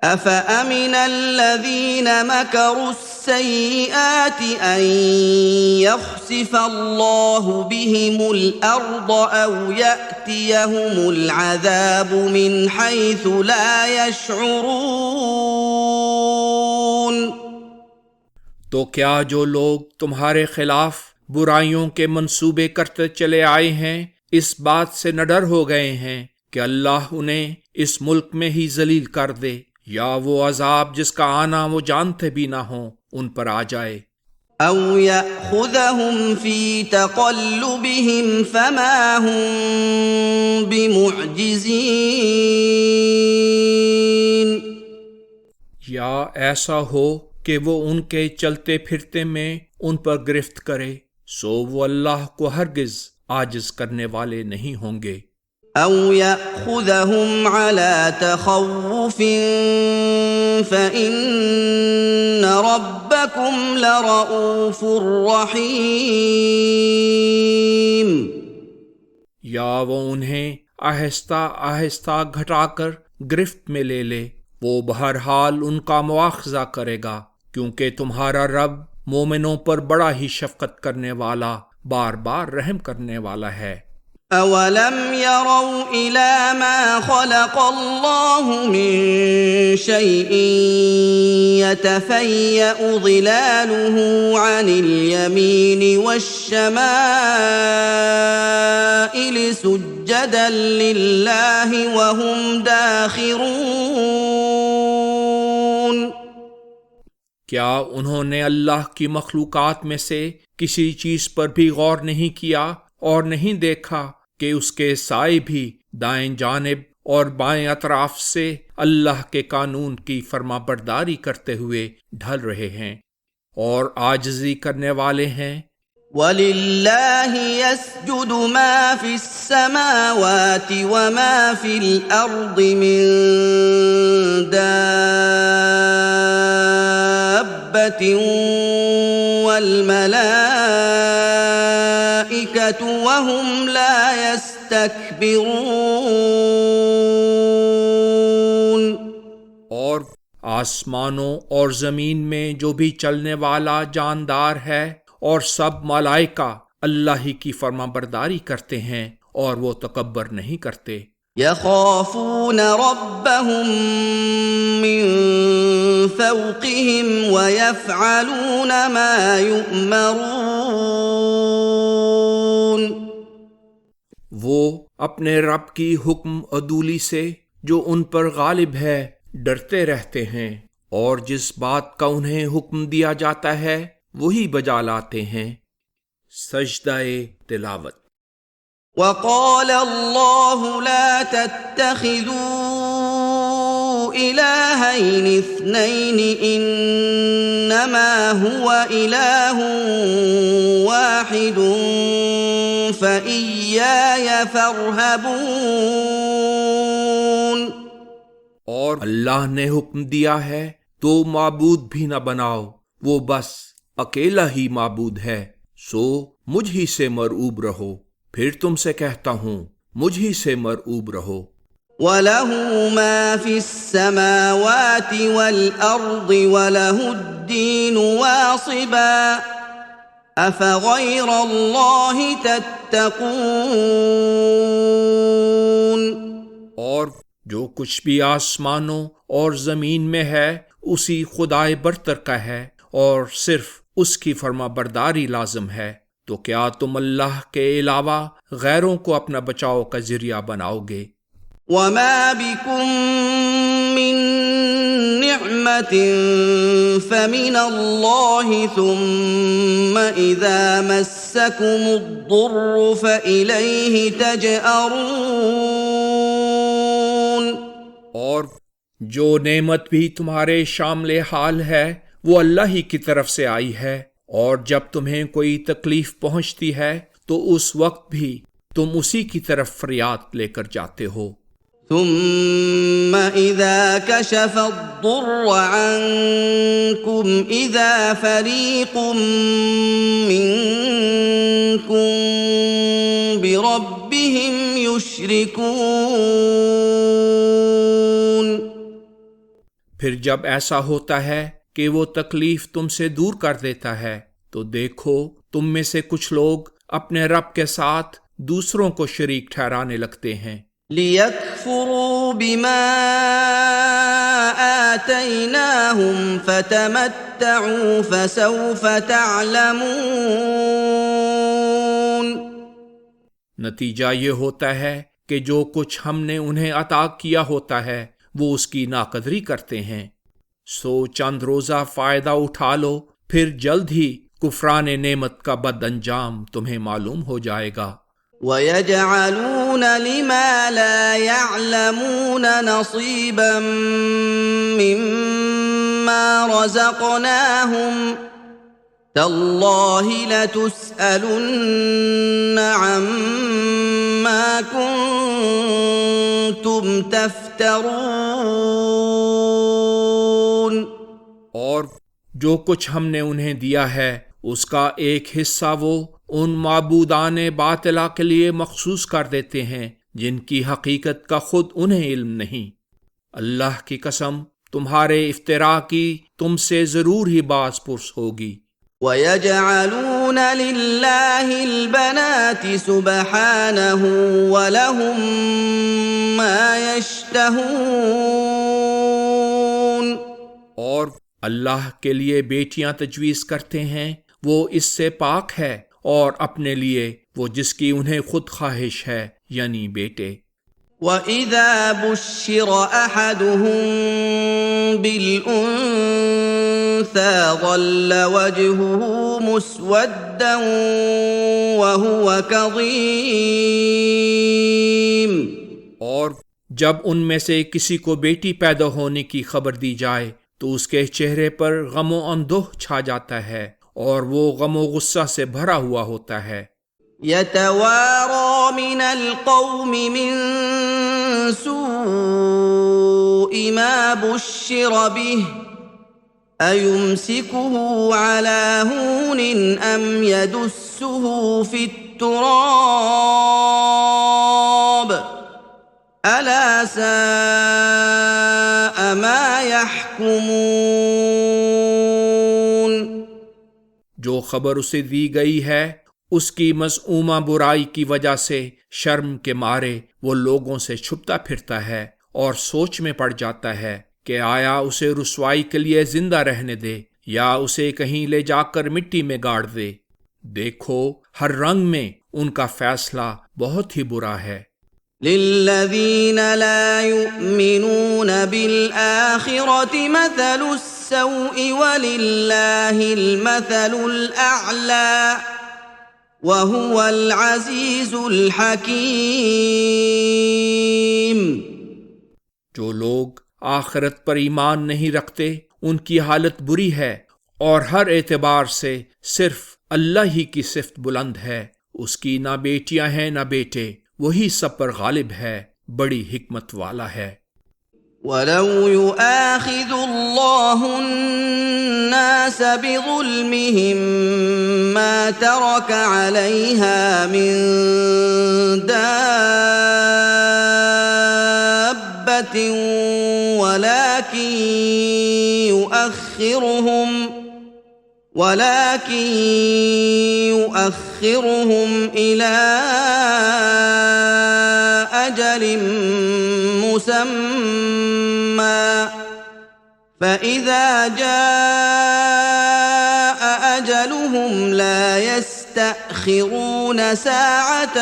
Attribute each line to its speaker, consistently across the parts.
Speaker 1: أفأمن الذين مكروا السيئات أن يخسف الله بهم الأرض أو يأتيهم العذاب من حيث لا يشعرون۔
Speaker 2: تو کیا جو لوگ تمہارے خلاف برائیوں کے منصوبے کرتے چلے آئے ہیں اس بات سے نہ ڈر ہو گئے ہیں کہ اللہ انہیں اس ملک میں ہی ذلیل کر دے، یا وہ عذاب جس کا آنا وہ جانتے بھی نہ ہوں ان پر آ جائے،
Speaker 1: أَوْ يَأْخُذَهُمْ فِي تَقَلُّبِهِمْ فَمَا هُمْ بِمُعْجِزِينَ،
Speaker 2: یا ایسا ہو کہ وہ ان کے چلتے پھرتے میں ان پر گرفت کرے، سو وہ اللہ کو ہرگز عاجز کرنے والے نہیں ہوں گے۔
Speaker 1: أَوْ يَأْخُذَهُمْ عَلَى تَخَوُّفٍ فَإِنَّ رَبَّكُمْ لَرَءُوفٌ رَحِيمٌ،
Speaker 2: یا وہ انہیں آہستہ آہستہ گھٹا کر گرفت میں لے لے، وہ بہرحال ان کا مواخذہ کرے گا، کیونکہ تمہارا رب مومنوں پر بڑا ہی شفقت کرنے والا، بار بار رحم کرنے والا ہے۔
Speaker 1: أَوَلَمْ يَرَوْا إِلَى مَا خَلَقَ اللَّهُ مِن شَيْءٍ يَتَفَيَّأُ ظِلَالُهُ عَنِ الْيَمِينِ وَالشَّمَائِلِ سُجَّدًا لِلَّهِ وَهُمْ دَاخِرُونَ۔
Speaker 2: کیا انہوں نے اللہ کی مخلوقات میں سے کسی چیز پر بھی غور نہیں کیا اور نہیں دیکھا کہ اس کے سائے بھی دائیں جانب اور بائیں اطراف سے اللہ کے قانون کی فرما برداری کرتے ہوئے ڈھل رہے ہیں اور عاجزی کرنے والے ہیں۔
Speaker 1: وَلِلَّهِ يَسْجُدُ مَا فِي السَّمَاوَاتِ وَمَا فِي الْأَرْضِ مِن دَابَّةٍ وَالْمَلَائِكَةُ وَهُمْ لَا يَسْتَكْبِرُونَ۔
Speaker 2: اور آسمانوں اور زمین میں جو بھی چلنے والا جاندار ہے اور سب ملائکہ اللہ ہی کی فرما برداری کرتے ہیں اور وہ تکبر نہیں کرتے۔
Speaker 1: يَخَافُونَ رَبَّهُم مِّن فَوْقِهِمْ وَيَفْعَلُونَ مَا يُؤْمَرُونَ۔
Speaker 2: وہ اپنے رب کی حکم عدولی سے جو ان پر غالب ہے ڈرتے رہتے ہیں، اور جس بات کا انہیں حکم دیا جاتا ہے وہی بجا لاتے ہیں۔ سجدہ تلاوت۔
Speaker 1: وَقَالَ اللَّهُ لَا تَتَّخِذُوا إِلَٰهَيْنِ اثْنَيْنِ إِنَّمَا هُوَ إِلَٰهٌ وَاحِدٌ فَإِيَّايَ فَارْهَبُونِ۔
Speaker 2: اور اللہ نے حکم دیا ہے تو معبود بھی نہ بناؤ، وہ بس اکیلا ہی معبود ہے، سو مجھ ہی سے مرعوب رہو۔ پھر تم سے کہتا ہوں مجھ ہی سے مرعوب رہو۔
Speaker 1: وَلَهُ مَا فِي السَّمَاوَاتِ وَالْأَرْضِ وَلَهُ الدِّينُ وَاصِبًا أَفَغَيْرَ اللَّهِ تَتَّقُونَ۔
Speaker 2: اور جو کچھ بھی آسمانوں اور زمین میں ہے اسی خدائے برتر کا ہے اور صرف اس کی فرما برداری لازم ہے، تو کیا تم اللہ کے علاوہ غیروں کو اپنا بچاؤ کا ذریعہ بناؤ گے؟
Speaker 1: وَمَا بِكُم مِّن نِّعْمَةٍ فَمِنَ اللَّهِ ثُمَّ إِذَا مَسَّكُمُ الضُّرُّ فَإِلَيْهِ تَجْأَرُونَ۔
Speaker 2: اور جو نعمت بھی تمہارے شامل حال ہے وہ اللہ ہی کی طرف سے آئی ہے، اور جب تمہیں کوئی تکلیف پہنچتی ہے تو اس وقت بھی تم اسی کی طرف فریاد لے کر جاتے ہو۔
Speaker 1: ثم إذا كشف الضر عنكم إذا فريق منكم بربهم يشركون۔
Speaker 2: پھر جب ایسا ہوتا ہے کہ وہ تکلیف تم سے دور کر دیتا ہے تو دیکھو تم میں سے کچھ لوگ اپنے رب کے ساتھ دوسروں کو شریک ٹھہرانے لگتے ہیں،
Speaker 1: لِيَكْفُرُوا بِمَا آتَيْنَاهُمْ فَتَمَتَّعُوا فَسَوْفَ تَعْلَمُونَ۔
Speaker 2: نتیجہ یہ ہوتا ہے کہ جو کچھ ہم نے انہیں عطا کیا ہوتا ہے وہ اس کی ناقدری کرتے ہیں، سو چند روزہ فائدہ اٹھا لو، پھر جلد ہی کفران نعمت کا بد انجام تمہیں معلوم ہو جائے گا۔
Speaker 1: وَيَجْعَلُونَ لِمَا لَا يَعْلَمُونَ نَصِيبًا مِّمَّا رَزَقْنَاهُمْ تَاللَّهِ لَتُسْأَلُنَّ عَمَّا كُنتُمْ تَفْتَرُونَ۔
Speaker 2: اور جو کچھ ہم نے انہیں دیا ہے اس کا ایک حصہ وہ ان معبودان باطلہ کے لیے مخصوص کر دیتے ہیں جن کی حقیقت کا خود انہیں علم نہیں۔ اللہ کی قسم تمہارے افطراء کی تم سے ضرور ہی باز پرس ہوگی۔
Speaker 1: وَيَجْعَلُونَ لِلَّهِ الْبَنَاتِ سُبْحَانَهُ وَلَهُم مَّا يَشْتَهُونَ۔
Speaker 2: اور اللہ کے لیے بیٹیاں تجویز کرتے ہیں، وہ اس سے پاک ہے، اور اپنے لیے وہ جس کی انہیں خود خواہش ہے، یعنی بیٹے۔
Speaker 1: وَإِذَا بُشِّرَ أَحَدُهُم بِالْأُنثَىٰ ظَلَّ وَجْهُهُ مُسْوَدًّا وَهُوَ كَظِيمٌ۔
Speaker 2: اور جب ان میں سے کسی کو بیٹی پیدا ہونے کی خبر دی جائے تو اس کے چہرے پر غم و اندوہ چھا جاتا ہے اور وہ غم و غصہ سے بھرا ہوا ہوتا ہے۔
Speaker 1: يَتَوَارَىٰ مِنَ الْقَوْمِ مِن سُوءِ مَا بُشِّرَ بِهِ أَيُمْسِكُهُ عَلَىٰ هُونٍ أَمْ يَدُسُّهُ فِي التُّرَابِ أَلَا سَاءَ مَا يَحْكُمُونَ۔
Speaker 2: جو خبر اسے دی گئی ہے اس کی مذمومہ برائی کی وجہ سے شرم کے مارے وہ لوگوں سے چھپتا پھرتا ہے اور سوچ میں پڑ جاتا ہے کہ آیا اسے رسوائی کے لیے زندہ رہنے دے یا اسے کہیں لے جا کر مٹی میں گاڑ دے۔ دیکھو ہر رنگ میں ان کا فیصلہ بہت ہی برا ہے۔
Speaker 1: لِلَّذِينَ لَا يُؤْمِنُونَ بِالْآخِرَةِ مَثَلُ السَّوْءِ وَلِلَّهِ الْمَثَلُ الْأَعْلَى وَهُوَ الْعَزِيزُ الْحَكِيمُ۔
Speaker 2: جو لوگ آخرت پر ایمان نہیں رکھتے ان کی حالت بری ہے، اور ہر اعتبار سے صرف اللہ ہی کی صفت بلند ہے، اس کی نہ بیٹیاں ہیں نہ بیٹے، وہی سب پر غالب ہے، بڑی حکمت والا ہے۔
Speaker 1: وَلَوْ يُؤَاخِذُ اللَّهُ النَّاسَ بِظُلْمِهِم مَّا تَرَكَ عَلَيْهَا مِن دَابَّةٍ وَلَكِن يُؤَخِّرُهُمْ إِلَىٰ أَجَلٍ مُّسَمًّى فَإِذَا جَاءَ أَجَلُهُمْ لَا يَسْتَأْخِرُونَ سَاعَةً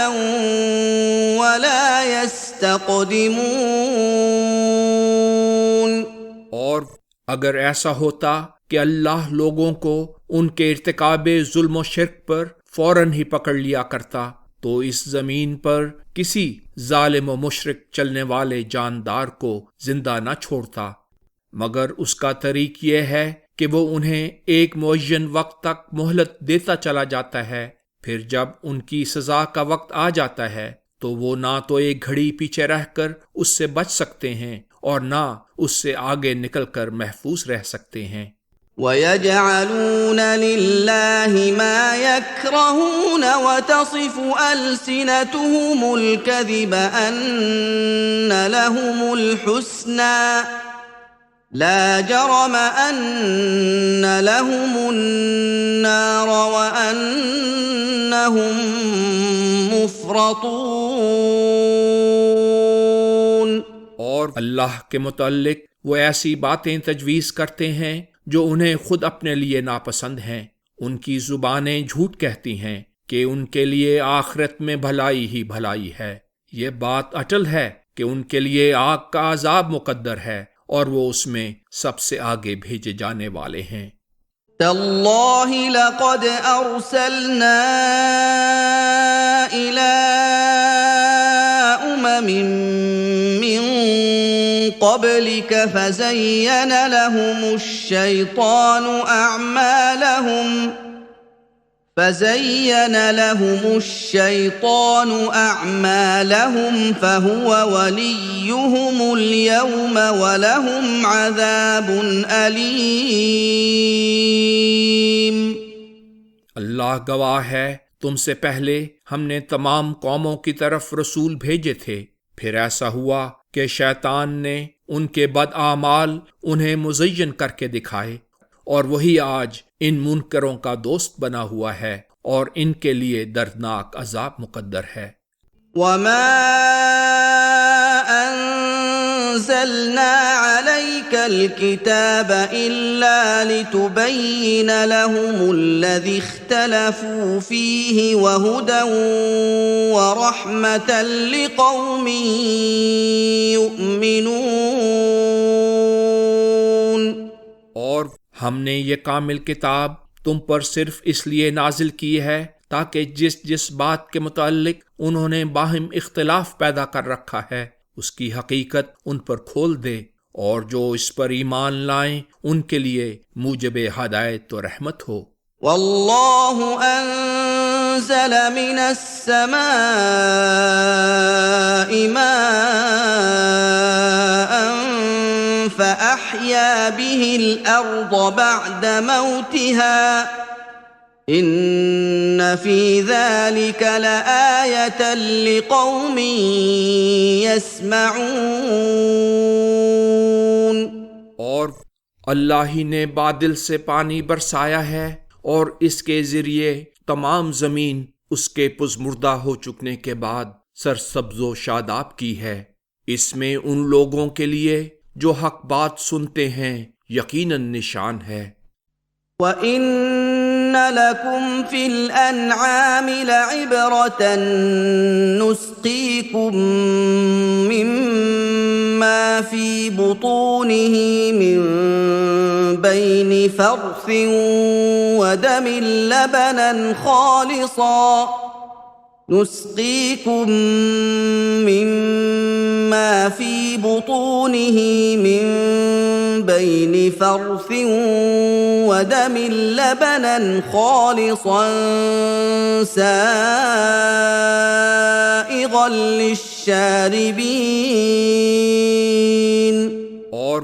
Speaker 1: وَلَا يَسْتَقْدِمُونَ۔
Speaker 2: اور اگر ایسا ہوتا کہ اللہ لوگوں کو ان کے ارتکاب ظلم و شرک پر فوراً ہی پکڑ لیا کرتا تو اس زمین پر کسی ظالم و مشرک چلنے والے جاندار کو زندہ نہ چھوڑتا، مگر اس کا طریق یہ ہے کہ وہ انہیں ایک معین وقت تک مہلت دیتا چلا جاتا ہے، پھر جب ان کی سزا کا وقت آ جاتا ہے تو وہ نہ تو ایک گھڑی پیچھے رہ کر اس سے بچ سکتے ہیں اور نہ اس سے آگے نکل کر محفوظ رہ سکتے ہیں۔
Speaker 1: وَيَجْعَلُونَ لِلَّهِ مَا يَكْرَهُونَ وَتَصِفُ أَلْسِنَتُهُمُ الْكَذِبَ أَنَّ لَهُمُ الْحُسْنَىٰ لا جرم أن لهم النار وأنهم مفرطون۔
Speaker 2: اور اللہ کے متعلق وہ ایسی باتیں تجویز کرتے ہیں جو انہیں خود اپنے لیے ناپسند ہیں۔ ان کی زبانیں جھوٹ کہتی ہیں کہ ان کے لیے آخرت میں بھلائی ہی بھلائی ہے۔ یہ بات اٹل ہے کہ ان کے لیے آگ کا عذاب مقدر ہے اور وہ اس میں سب سے آگے بھیجے جانے والے ہیں۔
Speaker 1: تاللہ لقد ارسلنا الى امم من قبلك فزين لهم الشيطان أعمالهم فهو وليهم اليوم ولهم عذاب أليم۔
Speaker 2: اللہ گواہ ہے، تم سے پہلے ہم نے تمام قوموں کی طرف رسول بھیجے تھے، پھر ایسا ہوا کہ شیطان نے ان کے بد اعمال انہیں مزین کر کے دکھائے، اور وہی آج ان منکروں کا دوست بنا ہوا ہے اور ان کے لیے دردناک عذاب مقدر ہے۔
Speaker 1: وما انزلنا عليك الكتاب الا لتبين لهم الذي اختلفوا فيه وهدى ورحمة لقوم يؤمنون۔
Speaker 2: اور ہم نے یہ کامل کتاب تم پر صرف اس لیے نازل کی ہے تاکہ جس بات کے متعلق انہوں نے باہم اختلاف پیدا کر رکھا ہے اس کی حقیقت ان پر کھول دے، اور جو اس پر ایمان لائیں ان کے لیے موجب ہدایت و رحمت ہو۔
Speaker 1: واللہ انزل من السماء ماء فأحيا به الأرض بعد موتها ان في ذلك لآية لقوم يسمعون۔
Speaker 2: اور اللہ ہی نے بادل سے پانی برسایا ہے اور اس کے ذریعے تمام زمین اس کے پزمردہ ہو چکنے کے بعد سرسبز و شاداب کی ہے، اس میں ان لوگوں کے لیے جو حق بات سنتے ہیں یقیناً نشان ہے۔
Speaker 1: وَإِنَّ لَكُمْ فِي الْأَنْعَامِ لَعِبْرَةً نُسْقِيكُم مِّمَّا فِي بُطُونِهِ مِن بَيْنِ فَرْثٍ وَدَمٍ لَبَنًا خَالِصًا نسقيكم مما في بطونه من بين فرث ودم لبنا خالصا سائغا للشاربين۔
Speaker 2: اور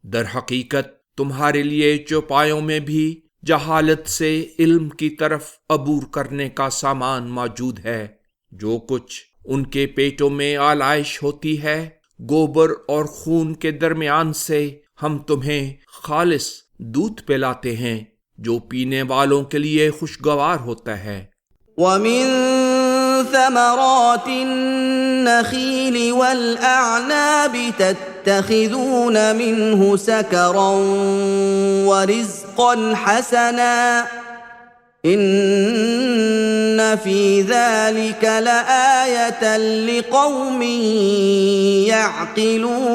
Speaker 2: در حقیقت تمہارے لیے چوپایوں میں بھی جہالت سے علم کی طرف عبور کرنے کا سامان موجود ہے۔ جو کچھ ان کے پیٹوں میں آلائش ہوتی ہے گوبر اور خون کے درمیان سے ہم تمہیں خالص دودھ پلاتے ہیں جو پینے والوں کے لیے خوشگوار ہوتا ہے۔
Speaker 1: وَمِن ثَمَرَاتِ النَّخِيلِ وَالْأَعْنَابِ تَتَّخِذُونَ مِنْهُ سَكَرًا وَرِزْقًا حَسَنًا إِنَّ فِي ذَلِكَ لَآيَةً لِقَوْمٍ يَعْقِلُونَ۔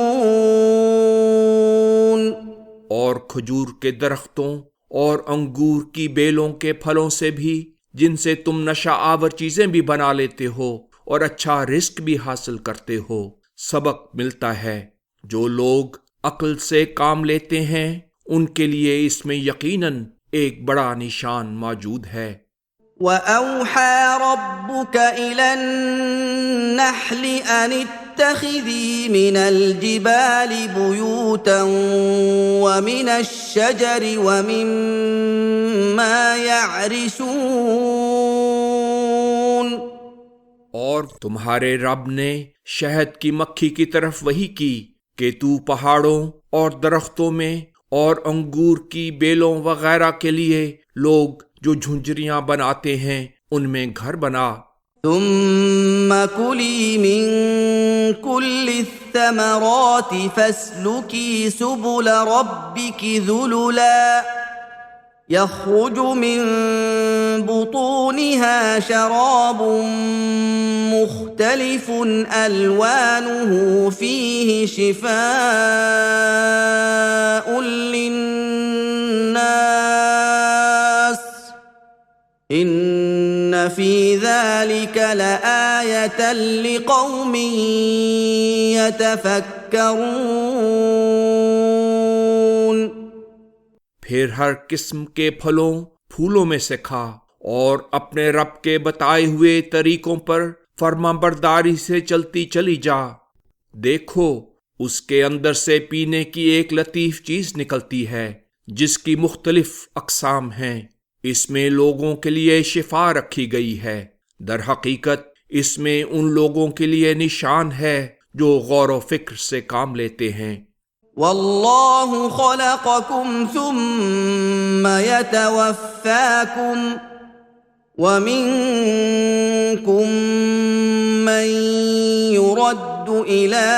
Speaker 2: اور کھجور کے درختوں اور انگور کی بیلوں کے پھلوں سے بھی جن سے تم نشہ آور چیزیں بھی بنا لیتے ہو اور اچھا رزق بھی حاصل کرتے ہو، سبق ملتا ہے۔ جو لوگ عقل سے کام لیتے ہیں ان کے لیے اس میں یقیناً ایک بڑا نشان موجود ہے۔
Speaker 1: وَأَوْحَى رَبُّكَ إِلَى النَّحْلِ أَنِ اتَّخِذِي مِنَ الْجِبَالِ بُيُوتًا وَمِنَ الشَّجَرِ وَمِمَّا يَعْرِشُونَ۔
Speaker 2: اور تمہارے رب نے شہد کی مکھی کی طرف وحی کی کہ تو پہاڑوں اور درختوں میں اور انگور کی بیلوں وغیرہ کے لیے لوگ جو جھنجریاں بناتے ہیں ان میں گھر بنا۔
Speaker 1: ثم كلي من كل الثمرات فاسلكي سبل ربك ذللا يخرج من بطونها شراب مختلف ألوانه فيه شفاء للناس إن في ذلك لآية لقوم يتفكرون۔
Speaker 2: پھر ہر قسم کے پھلوں پھولوں میں سے کھا اور اپنے رب کے بتائے ہوئے طریقوں پر فرما برداری سے چلتی چلی جا، دیکھو اس کے اندر سے پینے کی ایک لطیف چیز نکلتی ہے جس کی مختلف اقسام ہیں، اس میں لوگوں کے لیے شفا رکھی گئی ہے، در حقیقت اس میں ان لوگوں کے لیے نشان ہے جو غور و فکر سے کام لیتے ہیں۔
Speaker 1: واللہ خلقکم ثم یتوفاکم ومنکم من يرد إلى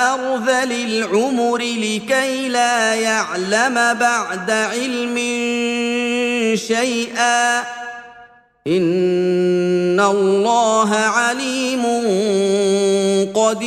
Speaker 1: أرذل العمر لكي لا يعلم بعد علم شيئا إن الله عليم قدیر۔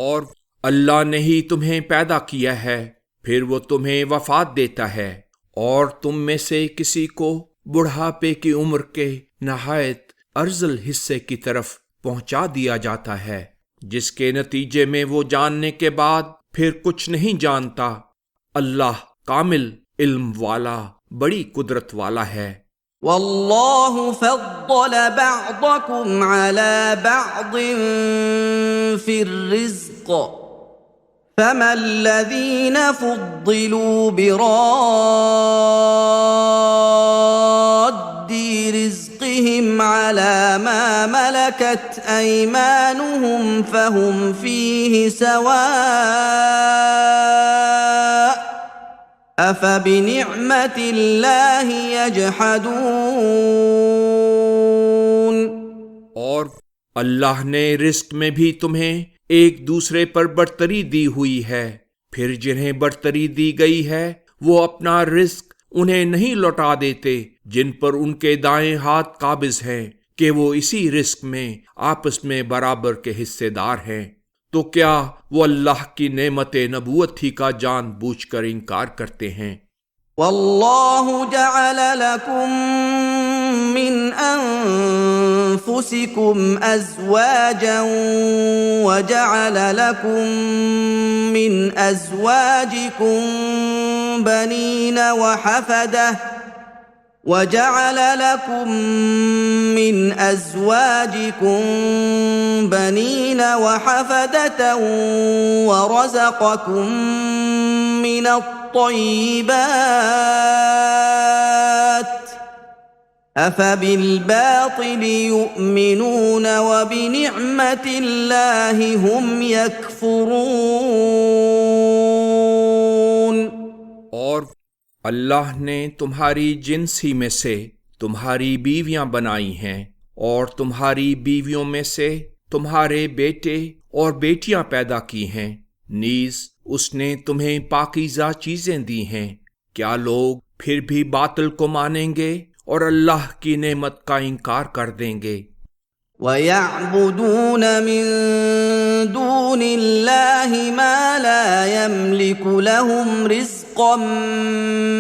Speaker 2: اور اللہ نے ہی تمہیں پیدا کیا ہے، پھر وہ تمہیں وفات دیتا ہے، اور تم میں سے کسی کو بڑھاپے کی عمر کے نہایت ارذل حصے کی طرف پہنچا دیا جاتا ہے، جس کے نتیجے میں وہ جاننے کے بعد پھر کچھ نہیں جانتا۔ اللہ کامل علم والا، بڑی قدرت والا ہے۔
Speaker 1: واللہ فضل بعضکم علی بعض فی الرزق فما الذین فضلوا براد رزقهم على ما ملكت أيمانهم فهم فيه سواء أفبنعمة الله يجحدون۔
Speaker 2: اور اللہ نے رزق میں بھی تمہیں ایک دوسرے پر برتری دی ہوئی ہے، پھر جنہیں برتری دی گئی ہے وہ اپنا رزق انہیں نہیں لوٹا دیتے جن پر ان کے دائیں ہاتھ قابض ہیں کہ وہ اسی رزق میں آپس میں برابر کے حصے دار ہیں، تو کیا وہ اللہ کی نعمت نبوت ہی کا جان بوجھ کر انکار کرتے ہیں؟
Speaker 1: واللہ جعل لکم من انفسکم ازواجا وجعل لکم من ازواجکم بنین وحفدہ وجعل لكم من أزواجكم بنين وحفدة ورزقكم من الطيبات أفبالباطل يؤمنون وبنعمة الله هم يكفرون۔
Speaker 2: اور اللہ نے تمہاری جنس ہی میں سے تمہاری بیویاں بنائی ہیں، اور تمہاری بیویوں میں سے تمہارے بیٹے اور بیٹیاں پیدا کی ہیں، نیز اس نے تمہیں پاکیزہ چیزیں دی ہیں، کیا لوگ پھر بھی باطل کو مانیں گے اور اللہ کی نعمت کا انکار کر دیں گے؟
Speaker 1: وَيَعْبُدُونَ مِن دُونِ اللَّهِ مَا لَا يَمْلِكُ لَهُمْ رِزْقًا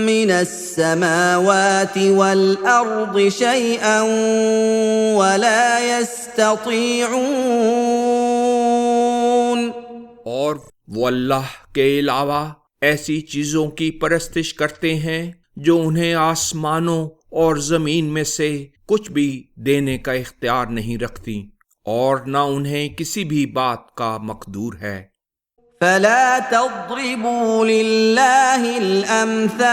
Speaker 1: مِّنَ السَّمَاوَاتِ وَالْأَرْضِ شَيْئًا وَلَا يَسْتَطِيعُونَ۔
Speaker 2: اور وہ اللہ کے علاوہ ایسی چیزوں کی پرستش کرتے ہیں جو انہیں آسمانوں اور زمین میں سے کچھ بھی دینے کا اختیار نہیں رکھتی، اور نہ انہیں کسی بھی بات کا مقدور ہے۔
Speaker 1: فَلَا تَضْرِبُوا لِلَّهِ الْأَمْثَالَ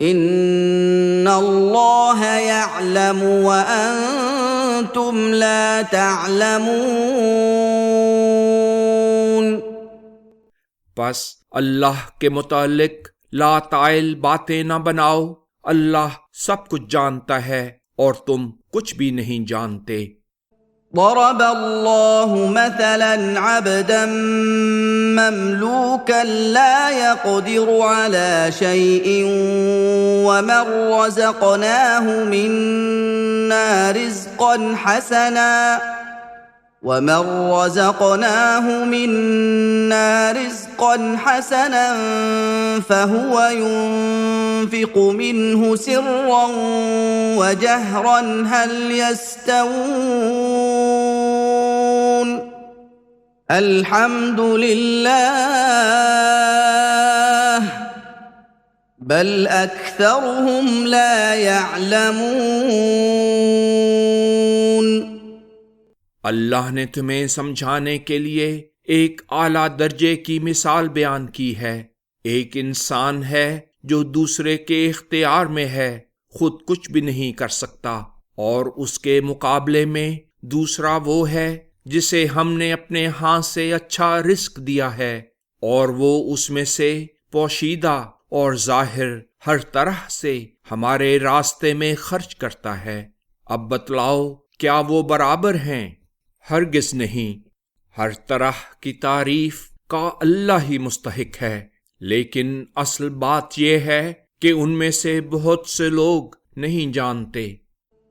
Speaker 1: ان اللہ یعلم وانتم لا تعلمون۔
Speaker 2: پس اللہ کے متعلق لا تعال باتیں نہ بناؤ، اللہ سب کچھ جانتا ہے اور تم کچھ بھی نہیں جانتے۔
Speaker 1: ضرب اللہ مثلا عبدا مملوكا لا يقدر على شيء ومن رزقناه منا رزقا حسنا فهو ينفق منه سرا وجهرا هل يستوون؟ الحمد لله بل اکثرهم لا يعلمون۔
Speaker 2: اللہ نے تمہیں سمجھانے کے لیے ایک اعلیٰ درجے کی مثال بیان کی ہے۔ ایک انسان ہے جو دوسرے کے اختیار میں ہے، خود کچھ بھی نہیں کر سکتا، اور اس کے مقابلے میں دوسرا وہ ہے جسے ہم نے اپنے ہاتھ سے اچھا رزق دیا ہے، اور وہ اس میں سے پوشیدہ اور ظاہر ہر طرح سے ہمارے راستے میں خرچ کرتا ہے۔ اب بتلاؤ کیا وہ برابر ہیں؟ ہرگز نہیں۔ ہر طرح کی تعریف کا اللہ ہی مستحق ہے، لیکن اصل بات یہ ہے کہ ان میں سے بہت سے لوگ نہیں جانتے۔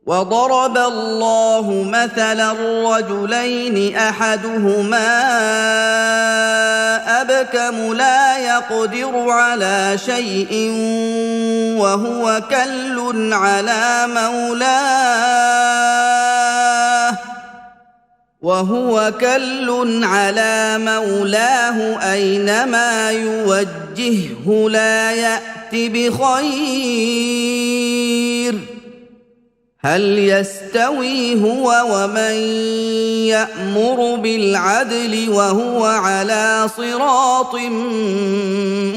Speaker 1: وضرب اللہ مثلا رجلین احدهما ابکم لا يقدر على شيء وهو كل على مولاه أينما يوجهه لا يأت بخير هل يستوي هو ومن يأمر بالعدل وهو على صراط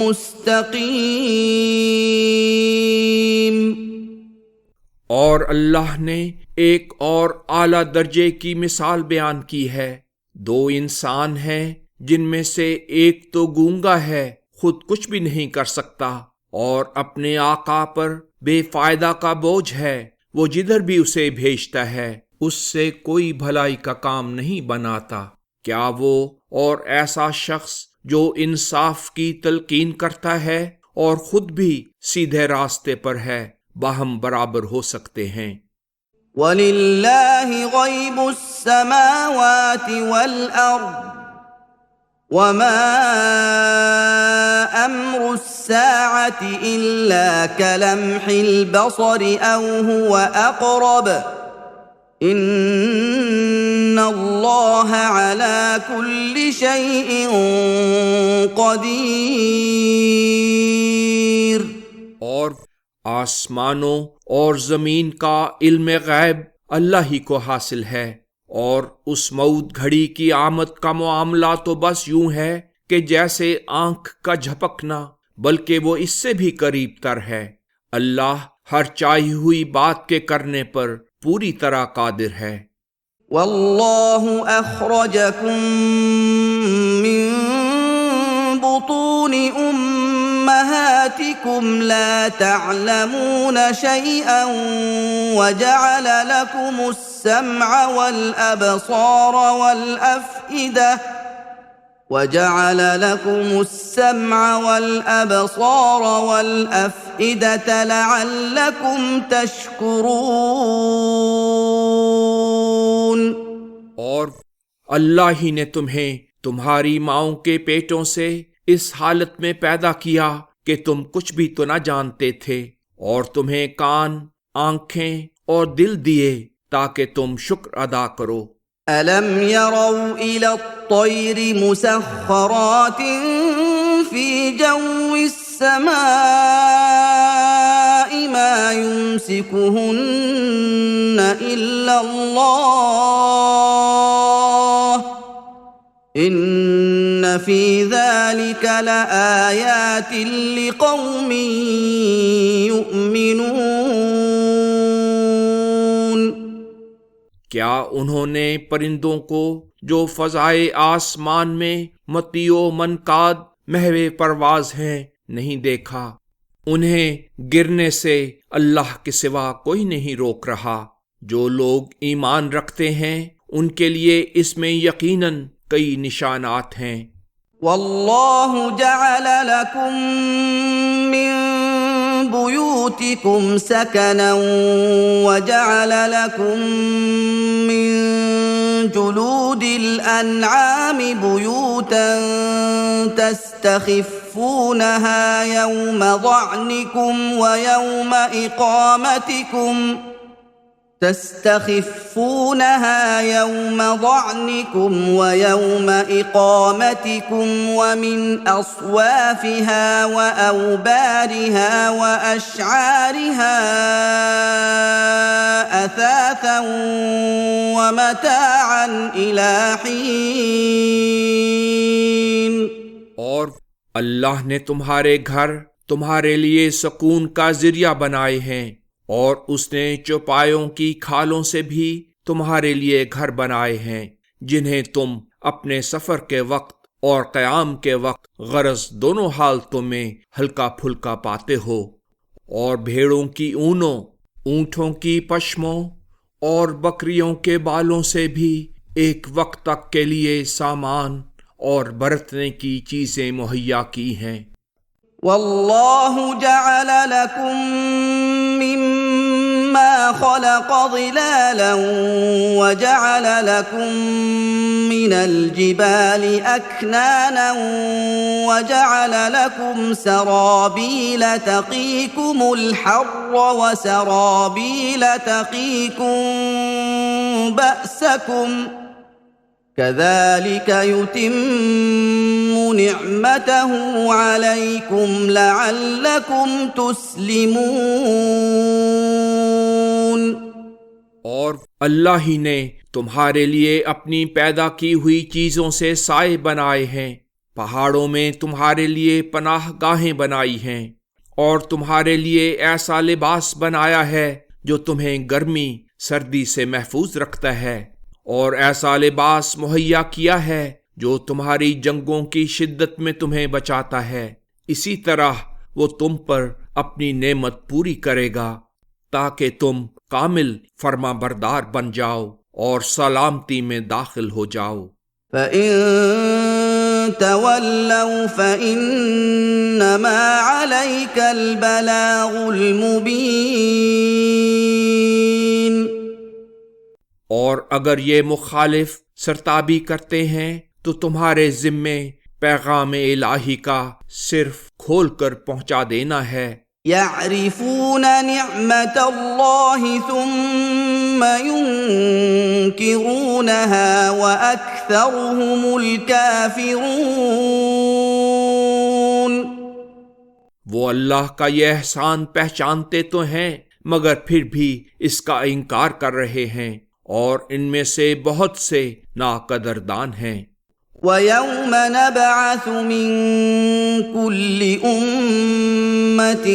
Speaker 1: مستقيم۔
Speaker 2: اور اللہ نے ایک اور اعلیٰ درجے کی مثال بیان کی ہے۔ دو انسان ہیں جن میں سے ایک تو گونگا ہے، خود کچھ بھی نہیں کر سکتا، اور اپنے آقا پر بے فائدہ کا بوجھ ہے، وہ جدھر بھی اسے بھیجتا ہے اس سے کوئی بھلائی کا کام نہیں بناتا۔ کیا وہ اور ایسا شخص جو انصاف کی تلقین کرتا ہے اور خود بھی سیدھے راستے پر ہے باہم برابر ہو سکتے ہیں؟
Speaker 1: وَلِلَّهِ غَيْبُ السَّمَاوَاتِ وَالْأَرْضِ وَمَا أَمْرُ السَّاعَةِ إِلَّا كَلَمْحِ الْبَصَرِ أَوْ هُوَ أَقْرَبُ إِنَّ اللَّهَ عَلَى كُلِّ شَيْءٍ قَدِيرٌ۔
Speaker 2: اور آسمانوں اور زمین کا علم غیب اللہ ہی کو حاصل ہے، اور اس موعود گھڑی کی آمد کا معاملہ تو بس یوں ہے کہ جیسے آنکھ کا جھپکنا، بلکہ وہ اس سے بھی قریب تر ہے۔ اللہ ہر چاہی ہوئی بات کے کرنے پر پوری طرح قادر ہے۔
Speaker 1: واللہ اخرجکم من بطون امہاتکم لا تعلمون شیئا وجعل لکم السمع والابصار والافئدہ لعلکم تشکرون۔
Speaker 2: اور اللہ ہی نے تمہیں تمہاری ماؤں کے پیٹوں سے اس حالت میں پیدا کیا کہ تم کچھ بھی تو نہ جانتے تھے، اور تمہیں کان، آنکھیں اور دل دیے تاکہ تم شکر ادا کرو۔
Speaker 1: أَلَمْ يَرَوْا إِلَى الطَّيْرِ مُسَخَّرَاتٍ فِي جَوِّ السَّمَاءِ مَا يُمْسِكُهُنَّ إِلَّا اللَّهُ إِنَّ في ذلك لآيات لقوم يؤمنون۔
Speaker 2: کیا انہوں نے پرندوں کو جو فضائے آسمان میں متی و منقاد محو پرواز ہیں نہیں دیکھا؟ انہیں گرنے سے اللہ کے سوا کوئی نہیں روک رہا۔ جو لوگ ایمان رکھتے ہیں ان کے لیے اس میں یقیناً کئی نشانات ہیں۔
Speaker 1: واللہ جعل لکم من بيوتكم سكنا وجعل لكم من جلود الأنعام بيوتا تستخفونها يوم ضعنكم ويوم إقامتكم ومن أصوافها وأوبارها وأشعارها أثاثا ومتاعا إلى حين۔
Speaker 2: اور اللہ نے تمہارے گھر تمہارے لیے سکون کا ذریعہ بنائے ہیں، اور اس نے چوپایوں کی کھالوں سے بھی تمہارے لیے گھر بنائے ہیں جنہیں تم اپنے سفر کے وقت اور قیام کے وقت غرض دونوں حالتوں میں ہلکا پھلکا پاتے ہو، اور بھیڑوں کی اونوں، اونٹوں کی پشموں اور بکریوں کے بالوں سے بھی ایک وقت تک کے لیے سامان اور برتنے کی چیزیں مہیا کی ہیں۔
Speaker 1: واللہ جعل لکم مما خلق ظلالا وجعل لكم من الجبال أكنانا وجعل لكم سرابيل تقيكم الحر وسرابيل تقيكم بأسكم كذلك يتم نعمته عليكم لعلكم تسلمون۔
Speaker 2: اور اللہ ہی نے تمہارے لیے اپنی پیدا کی ہوئی چیزوں سے سائے بنائے ہیں، پہاڑوں میں تمہارے لیے پناہ گاہیں بنائی ہیں، اور تمہارے لیے ایسا لباس بنایا ہے جو تمہیں گرمی سردی سے محفوظ رکھتا ہے، اور ایسا لباس مہیا کیا ہے جو تمہاری جنگوں کی شدت میں تمہیں بچاتا ہے۔ اسی طرح وہ تم پر اپنی نعمت پوری کرے گا تاکہ تم کامل فرما بردار بن جاؤ اور سلامتی میں داخل ہو جاؤ۔
Speaker 1: فَإِن تَوَلَّوْا فَإِنَّمَا عَلَيْكَ الْبَلَاغُ الْمُبِينُ۔
Speaker 2: اور اگر یہ مخالف سرتابی کرتے ہیں تو تمہارے ذمے پیغام الہی کا صرف کھول کر پہنچا دینا ہے۔
Speaker 1: يَعْرِفُونَ نِعْمَةَ اللَّهِ ثُمَّ يُنْكِرُونَهَا وَأَكْثَرُهُمُ الْكَافِرُونَ۔
Speaker 2: وہ اللہ کا یہ احسان پہچانتے تو ہیں مگر پھر بھی اس کا انکار کر رہے ہیں، اور ان میں سے بہت سے ناقدردان ہیں۔
Speaker 1: وَيَوْمَ نَبْعَثُ مِن كُلِّ أُمَّةٍ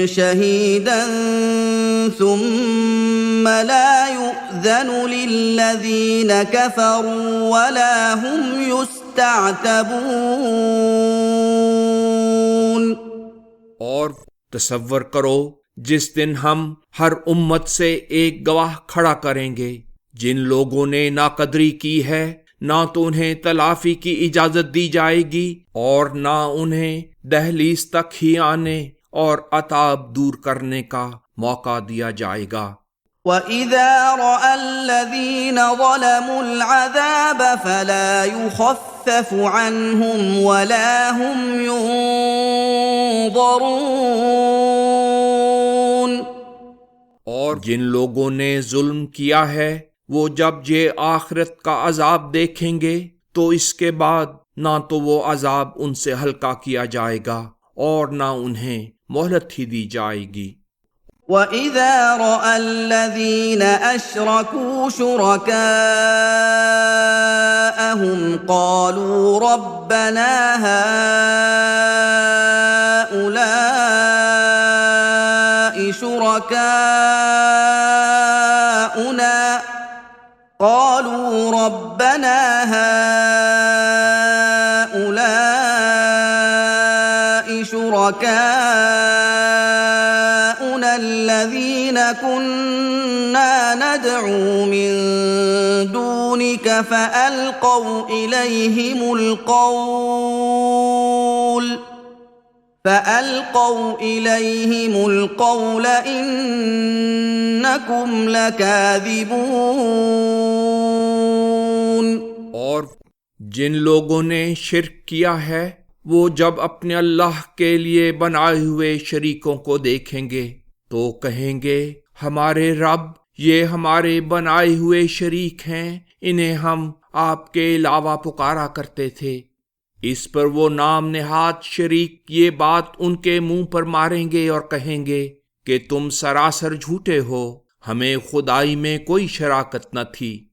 Speaker 1: شَهِيدًا ثُمَّ لَا يُؤْذَنُ لِلَّذِينَ كَفَرُوا وَلَا هُمْ يُسْتَعْتَبُونَ۔
Speaker 2: اور تصور کرو جس دن ہم ہر امت سے ایک گواہ کھڑا کریں گے، جن لوگوں نے ناقدری کی ہے نہ تو انہیں تلافی کی اجازت دی جائے گی اور نہ انہیں دہلیز تک ہی آنے اور عتاب دور کرنے کا موقع دیا جائے گا۔
Speaker 1: وَإِذَا رَأَى الَّذِينَ ظَلَمُوا الْعَذَابَ فَلَا يُخَفَّفُ عَنْهُمْ وَلَا هُمْ يُنظَرُونَ۔
Speaker 2: اور جن لوگوں نے ظلم کیا ہے وہ جب یہ آخرت کا عذاب دیکھیں گے تو اس کے بعد نہ تو وہ عذاب ان سے ہلکا کیا جائے گا اور نہ انہیں مہلت ہی دی جائے گی۔
Speaker 1: وَإِذَا رَأَى الَّذِينَ أَشْرَكُوا شُرَكَاءَهُمْ لهم قالوا ربنا هؤلاء شركاؤنا الذين كنا ندعو من دونك فألقوا إليهم القول إنكم لكاذبون۔
Speaker 2: اور جن لوگوں نے شرک کیا ہے وہ جب اپنے اللہ کے لیے بنائے ہوئے شریکوں کو دیکھیں گے تو کہیں گے ہمارے رب یہ ہمارے بنائے ہوئے شریک ہیں، انہیں ہم آپ کے علاوہ پکارا کرتے تھے۔ اس پر وہ نام نہاد شریک یہ بات ان کے منہ پر ماریں گے اور کہیں گے کہ تم سراسر جھوٹے ہو، ہمیں خدائی میں کوئی شراکت نہ تھی۔